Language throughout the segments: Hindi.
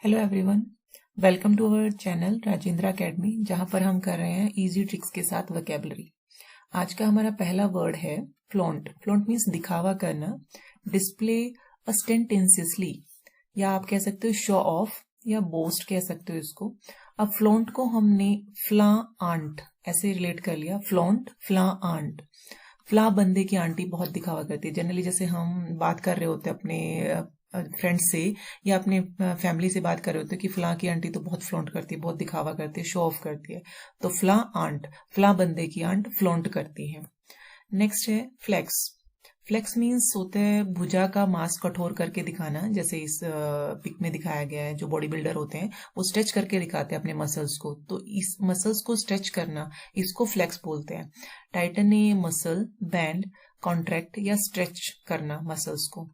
Hello everyone, welcome to our channel Rajendra academy, जहां पर हम कर रहे हैं इजी ट्रिक्स के साथ वोकैबुलरी। आज का हमारा पहला वर्ड है फ्लॉन्ट। फ्लॉन्ट मीन्स दिखावा करना, डिस्प्ले ऑस्टेंटेंशियसली, या आप कह सकते हो शो ऑफ या बोस्ट कह सकते हो इसको। अब फ्लॉन्ट को हमने फ्ला आंट ऐसे रिलेट कर लिया। Flaunt, फ्ला aunt. फ्ला बंदे की आंटी बहुत दिखावा करती है। जनरली जैसे हम बात कर रहे होते हैं अपने फ्रेंड्स से या अपने फैमिली से बात कर रहे होते हैं कि फ्ला की आंटी तो बहुत फ्लॉन्ट करती है, बहुत दिखावा करती है, शो ऑफ करती है। तो फ्ला आंट, फ्ला बंदे की आंट फ्लॉन्ट करती है। नेक्स्ट है फ्लेक्स। फ्लेक्स मीन्स होता है भुजा का मांस कठोर करके दिखाना। जैसे इस पिक में दिखाया गया है, जो बॉडी बिल्डर होते हैं वो स्ट्रेच करके दिखाते हैं अपने मसल्स को, तो इस मसल्स को स्ट्रेच करना, इसको फ्लेक्स बोलते हैं। टाइटन ए मसल, बैंड, कॉन्ट्रैक्ट या स्ट्रेच करना मसल्स को।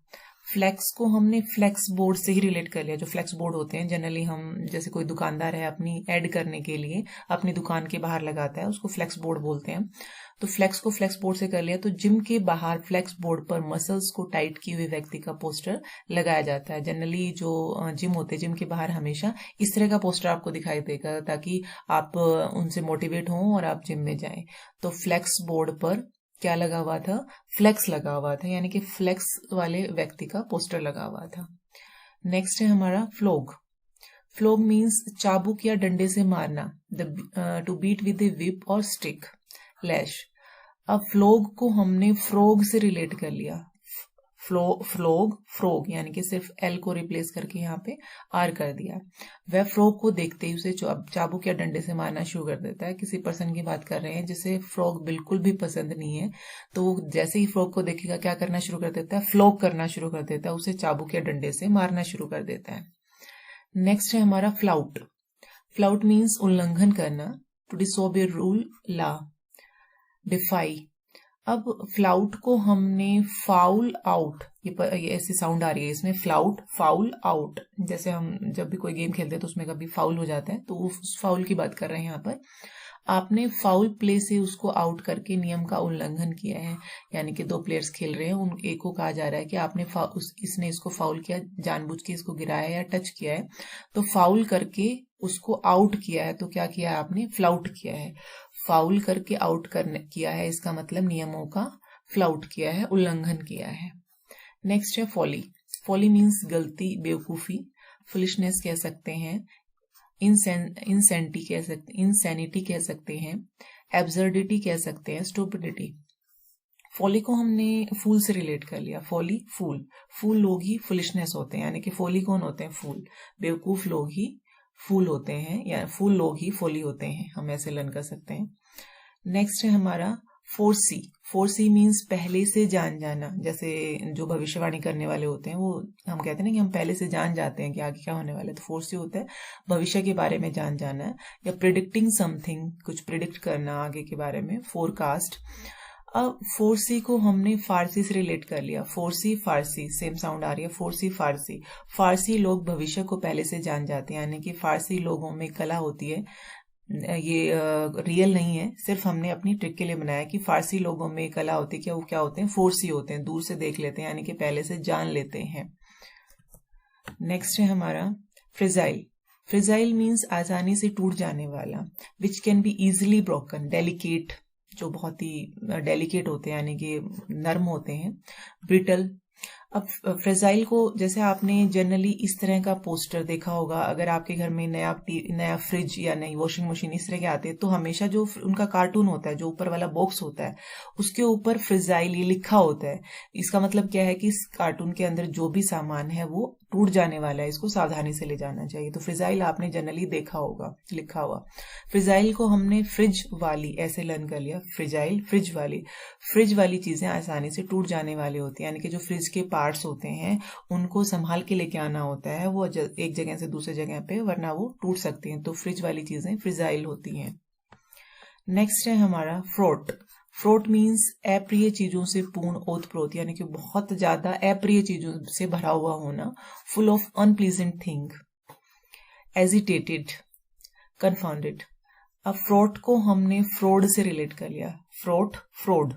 फ्लेक्स को हमने फ्लेक्स बोर्ड से ही रिलेट कर लिया। जो फ्लेक्स बोर्ड होते हैं जनरली हम, जैसे कोई दुकानदार है अपनी ऐड करने के लिए अपनी दुकान के बाहर लगाता है, उसको फ्लेक्स बोर्ड बोलते हैं। तो फ्लेक्स को फ्लेक्स बोर्ड से कर लिया। तो जिम के बाहर फ्लेक्स बोर्ड पर मसल्स को टाइट किए हुए व्यक्ति का पोस्टर लगाया जाता है। जनरली जो जिम होते हैं, जिम के बाहर हमेशा इस तरह का पोस्टर आपको दिखाई देगा ताकि आप उनसे मोटिवेट हों और आप जिम में जाएं। तो फ्लेक्स बोर्ड पर क्या लगा हुआ था? फ्लेक्स लगा हुआ था, यानी कि फ्लेक्स वाले व्यक्ति का पोस्टर लगा हुआ था। नेक्स्ट है हमारा फ्लोग। फ्लोग मीन्स चाबुक या डंडे से मारना, to beat with a whip or stick, lash. अब फ्लोग को हमने फ्रोग से रिलेट कर लिया। फ्लोग, फ्रोग, यानी कि सिर्फ एल को रिप्लेस करके यहाँ पे आर कर दिया। वह फ्रोग को देखते ही उसे चाबुक या डंडे से मारना शुरू कर देता है। किसी पर्सन की बात कर रहे हैं जिसे फ्रॉग बिल्कुल भी पसंद नहीं है, तो वो जैसे ही फ्रॉग को देखेगा क्या करना शुरू कर देता है? फ्लॉग करना शुरू कर देता है, उसे चाबुक या डंडे से मारना शुरू कर देता है। नेक्स्ट है हमारा फ्लाउट। फ्लाउट मीन्स उल्लंघन करना, to disobey rule, law, defy. अब फ्लाउट को हमने फाउल आउट, ये ऐसी साउंड आ रही है इसमें, फ्लाउट, फाउल आउट। जैसे हम जब भी कोई गेम खेलते हैं तो उसमें कभी फाउल हो जाता है, तो उस फाउल की बात कर रहे हैं यहाँ पर। आपने फाउल प्ले से उसको आउट करके नियम का उल्लंघन किया है, यानी कि दो प्लेयर्स खेल रहे हैं, उन एक को कहा जा रहा है कि आपने इसने इसको फाउल किया, जानबूझ के इसको गिराया या टच किया है, तो फाउल करके उसको आउट किया है। तो क्या किया है आपने? फ्लाउट किया है। फाउल करके आउट करने किया है, इसका मतलब नियमों का फ्लाउट किया है, उल्लंघन किया है। नेक्स्ट है फॉली। फॉली मीन्स गलती, बेवकूफी, फुलिशनेस कह सकते हैं, इंसैनिटी कह सकते हैं, एब्सर्डिटी कह सकते हैं, स्टूपिडिटी। फॉली को हमने फूल से रिलेट कर लिया। फॉली, फूल। फूल लोग ही फुलिशनेस होते हैं, यानी कि फॉली कौन होते हैं? फूल। बेवकूफ लोग ही फूल होते हैं, या फूल लोग ही फॉली होते हैं, हम ऐसे लर्न कर सकते हैं। नेक्स्ट है हमारा फोरसी। फोरसी मीन्स पहले से जान जाना। जैसे जो भविष्यवाणी करने वाले होते हैं, वो हम कहते हैं ना कि हम पहले से जान जाते हैं कि आगे क्या होने वाला है, तो फोरसी होता है भविष्य के बारे में जान जाना, या प्रिडिक्टिंग समथिंग, कुछ प्रिडिक्ट करना आगे के बारे में, फोरकास्ट। अब फोरसी को हमने फारसी से रिलेट कर लिया। फोरसी, फारसी, सेम साउंड आ रही है। फोरसी, फारसी। फारसी लोग भविष्य को पहले से जान जाते हैं, यानी कि फारसी लोगों में कला होती है। ये रियल नहीं है, सिर्फ हमने अपनी ट्रिक के लिए बनाया कि फारसी लोगों में कला होती है कि वो क्या होते हैं? फोरसी होते हैं, दूर से देख लेते हैं, यानी कि पहले से जान लेते हैं। नेक्स्ट है हमारा फ्रिजाइल। फ्रिजाइल मीन्स आसानी से टूट जाने वाला, which can be easily broken, delicate, जो बहुत ही डेलिकेट होते हैं, यानी कि नर्म होते हैं, ब्रिटल। अब फ्रेजाइल को, जैसे आपने जनरली इस तरह का पोस्टर देखा होगा, अगर आपके घर में नया फ्रिज या नई वॉशिंग मशीन इस तरह के आते हैं, तो हमेशा जो उनका कार्टून होता है, जो ऊपर वाला बॉक्स होता है, उसके ऊपर फ्रेजाइल ये लिखा होता है। इसका मतलब क्या है कि इस कार्टून के अंदर जो भी सामान है वो टूट जाने वाला है, इसको सावधानी से ले जाना चाहिए। तो फ्रिजाइल आपने जनरली देखा होगा लिखा हुआ। फ्रिजाइल को हमने फ्रिज वाली ऐसे लर्न कर लिया। फ्रिजाइल, फ्रिज वाली। फ्रिज वाली चीजें आसानी से टूट जाने वाली होती है, यानी कि जो फ्रिज के पार्ट्स होते हैं उनको संभाल के लेके आना होता है, वो एक जगह से दूसरे जगह पे, वरना वो टूट सकती हैं। तो फ्रिज वाली चीजें फ्रिजाइल होती हैं। नेक्स्ट है हमारा फ्रोट। फ्रोट मीन्स अप्रिय चीजों से पूर्ण ओतप्रोत, यानी कि बहुत ज्यादा अप्रिय चीजों से भरा हुआ होना, full of unpleasant thing, agitated, confounded. अब फ्रॉड को हमने फ्रॉड से रिलेट कर लिया। Fraud, fraud.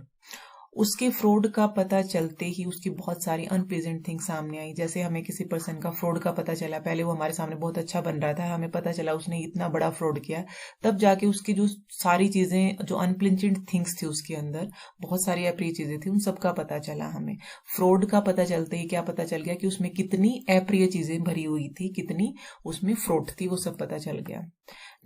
उसके फ्रॉड का पता चलते ही उसकी बहुत सारी अनप्लेजेंट थिंग्स सामने आई। जैसे हमें किसी पर्सन का फ्रॉड का पता चला, पहले वो हमारे सामने बहुत अच्छा बन रहा था, हमें पता चला उसने इतना बड़ा फ्रॉड किया, तब जाके उसकी जो सारी चीजें, जो अनप्लेजेंट थिंग्स थी उसके अंदर, बहुत सारी अप्रिय चीजें थी, उन सब का पता चला हमें। फ्रॉड का पता चलते ही क्या पता चल गया कि उसमें कितनी अप्रिय चीजें भरी हुई थी, कितनी उसमें फ्रॉड थी, वो सब पता चल गया।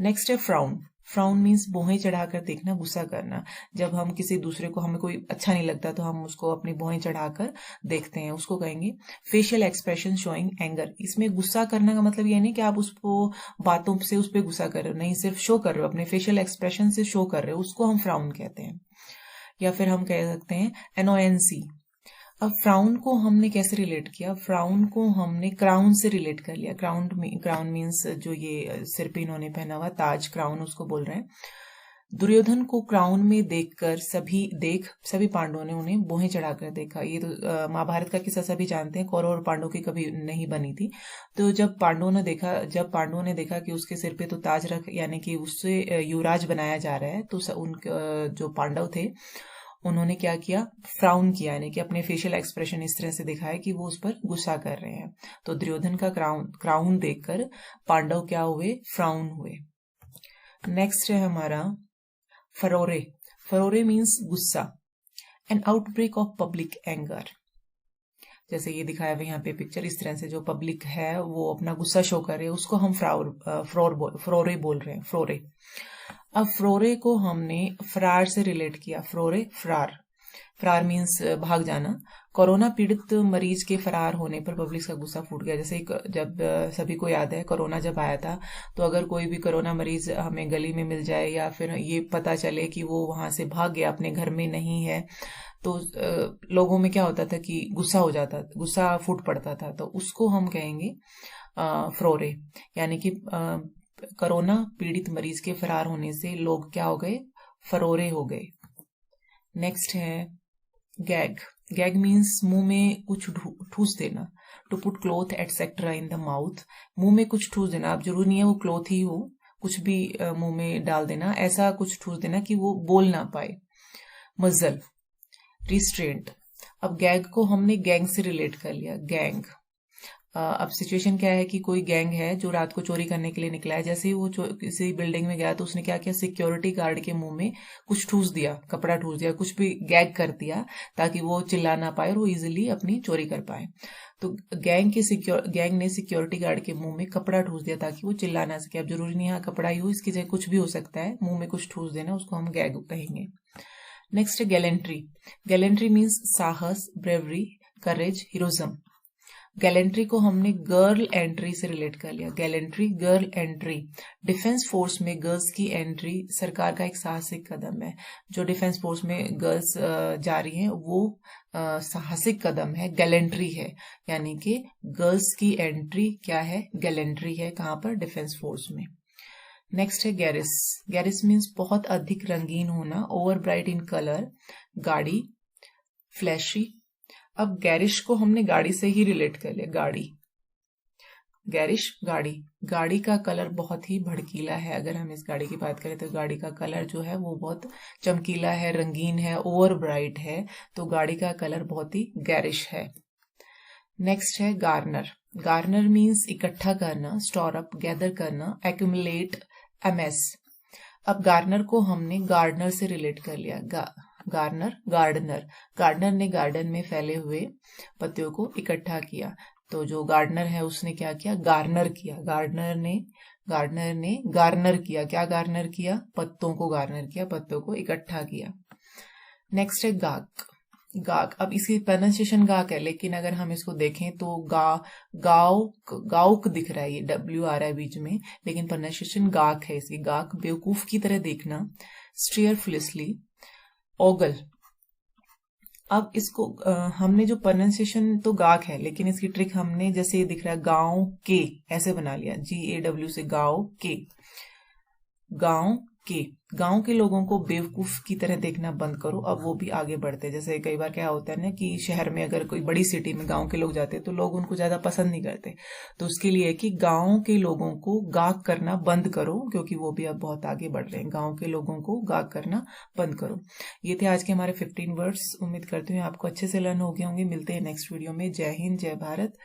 नेक्स्ट है फ्राउन। फ्राउन मीन्स भौहें चढ़ाकर देखना, गुस्सा करना। जब हम किसी दूसरे को, हमें कोई अच्छा नहीं लगता तो हम उसको अपनी भौहें चढ़ाकर देखते हैं, उसको कहेंगे फेशियल एक्सप्रेशन शोइंग एंगर। इसमें गुस्सा करना का मतलब ये नहीं कि आप उसको बातों से उस पर गुस्सा कर रहे हो, नहीं, सिर्फ शो कर रहे हो, अपने फेशियल एक्सप्रेशन से शो कर रहे हो, उसको हम फ्राउन कहते हैं। या फिर हम कह सकते हैं एनोयंसी। अब फ्राउन को हमने कैसे रिलेट किया? फ्राउन को हमने क्राउन से रिलेट कर लिया। क्राउन मीन्स जो ये सिर पे इन्होंने पहना हुआ ताज, क्राउन उसको बोल रहे हैं। दुर्योधन को क्राउन में देखकर सभी पांडवों ने उन्हें भौहें चढ़ाकर देखा। ये तो महाभारत का किस्सा सभी जानते हैं, कौरव और पांडवों की कभी नहीं बनी थी। तो जब पांडवों ने देखा कि उसके सिर पे तो ताज रख, यानी कि उससे युवराज बनाया जा रहा है, तो उनके जो पांडव थे उन्होंने क्या किया? फ्राउन किया, यानी कि अपने फेशियल एक्सप्रेशन इस तरह से दिखाया कि वो उस पर गुस्सा कर रहे हैं। तो दुर्योधन का क्राउन देखकर पांडव क्या हुए? फ्राउन हुए। नेक्स्ट है हमारा फरोरे। फरोरे मीन्स गुस्सा, N outbreak of public anger. जैसे ये दिखाया हुआ यहाँ पे पिक्चर, इस तरह से जो पब्लिक है वो अपना गुस्सा शो कर रहे हैं, उसको हम फ्रोरे बोल रहे हैं, फ्रोरे। अब फ्रोरे को हमने फरार से रिलेट किया। फरार मीन्स भाग जाना। कोरोना पीड़ित मरीज के फरार होने पर पब्लिक का गुस्सा फूट गया। जैसे जब सभी को याद है कोरोना जब आया था, तो अगर कोई भी कोरोना मरीज हमें गली में मिल जाए या फिर ये पता चले कि वो वहां से भाग गया, अपने घर में नहीं है, तो लोगों में क्या होता था कि गुस्सा फूट पड़ता था। तो उसको हम कहेंगे फ्रोरे, यानी कि कोरोना पीड़ित मरीज के फरार होने से लोग क्या हो गए? फरोरे हो गए। नेक्स्ट है गैग। गैग मीन्स मुंह में कुछ ठूस देना। To put cloth et cetera in the mouth. मुंह में कुछ ठूस देना, अब जरूरी नहीं है वो क्लोथ ही हो, कुछ भी मुंह में डाल देना, ऐसा कुछ ठूस देना कि वो बोल ना पाए। मजल, रिस्ट्रेंट। अब गैग को हमने गैंग से रिलेट कर लिया। गैंग, अब सिचुएशन क्या है कि कोई गैंग है जो रात को चोरी करने के लिए निकला है। जैसे ही वो किसी बिल्डिंग में गया तो उसने क्या किया? सिक्योरिटी गार्ड के मुंह में कुछ ठूस दिया, कपड़ा ठूस दिया, कुछ भी गैग कर दिया ताकि वो चिल्ला ना पाए और वो इजिली अपनी चोरी कर पाए। तो गैंग ने सिक्योरिटी गार्ड के मुंह में कपड़ा ठूस दिया ताकि वो चिल्ला ना सके। अब जरूरी नहीं है कपड़ा ही हो, इसकी जगह कुछ भी हो सकता है, मुंह में कुछ ठूस देना, उसको हम गैग कहेंगे। नेक्स्ट है गैलेंट्री। गैलेंट्री मीन्स साहस, ब्रेवरी, करेज, हीरोइज्म। गैलेंट्री को हमने गर्ल एंट्री से रिलेट कर लिया। Gallantry, girl entry. Defence force में गर्ल्स की एंट्री सरकार का एक साहसिक कदम है। जो डिफेंस फोर्स में गर्ल्स जा रही हैं वो साहसिक कदम है, गैलेंट्री है। यानी कि गर्ल्स की एंट्री क्या है? गैलेंट्री है। कहाँ पर? डिफेंस फोर्स में। नेक्स्ट है गैरिस। गैरिस मीन्स बहुत अधिक रंगीन होना, ओवर ब्राइट इन कलर, गाड़ी, फ्लैशी। अब गैरिश को हमने गाड़ी से ही रिलेट कर लिया। गाड़ी, गैरिश, गाड़ी का कलर बहुत ही भड़कीला है। अगर हम इस गाड़ी की बात करें तो गाड़ी का कलर जो है वो बहुत चमकीला है, रंगीन है, ओवर ब्राइट है, तो गाड़ी का कलर बहुत ही गैरिश है। नेक्स्ट है गार्नर। गार्नर मीन्स इकट्ठा करना, स्टोर अप, गैदर करना, एक्यूमुलेट, अमेस। अब गार्नर को हमने गार्डनर से रिलेट कर लिया। गार्डनर ने गार्डन में फैले हुए पत्तियों को इकट्ठा किया। तो जो गार्डनर है उसने क्या किया? गार्नर किया। गार्डनर ने गार्नर किया। क्या गार्नर किया? पत्तों को गार्नर किया, पत्तों को इकट्ठा किया। नेक्स्ट है गाक। अब इसकी प्रोनाउंसिएशन गाक है, लेकिन अगर हम इसको देखें तो गाउक दिख रहा है, ये W आ रहा है बीच में, लेकिन प्रोनाउंसिएशन गाक है इसकी। गाक, बेवकूफ की तरह देखना, स्टीयर फुलिसली, ओगल। अब इसको हमने जो प्रोनाउंसिएशन तो गाक है, लेकिन इसकी ट्रिक हमने, जैसे ये दिख रहा है गांव के, ऐसे बना लिया, GAW से गांव के, गांव के गांव के लोगों को बेवकूफ की तरह देखना बंद करो, अब वो भी आगे बढ़ते हैं। जैसे कई बार क्या होता है ना कि शहर में अगर कोई बड़ी सिटी में गांव के लोग जाते हैं तो लोग उनको ज्यादा पसंद नहीं करते। तो उसके लिए है कि गांव के लोगों को गाक करना बंद करो, क्योंकि वो भी अब बहुत आगे बढ़ रहे हैं। गांव के लोगों को गाक करना बंद करो। ये थे आज के हमारे 15 वर्ड्स। उम्मीद करती हूँ आपको अच्छे से लर्न हो गए होंगे। मिलते हैं नेक्स्ट वीडियो में। जय हिंद, जय भारत।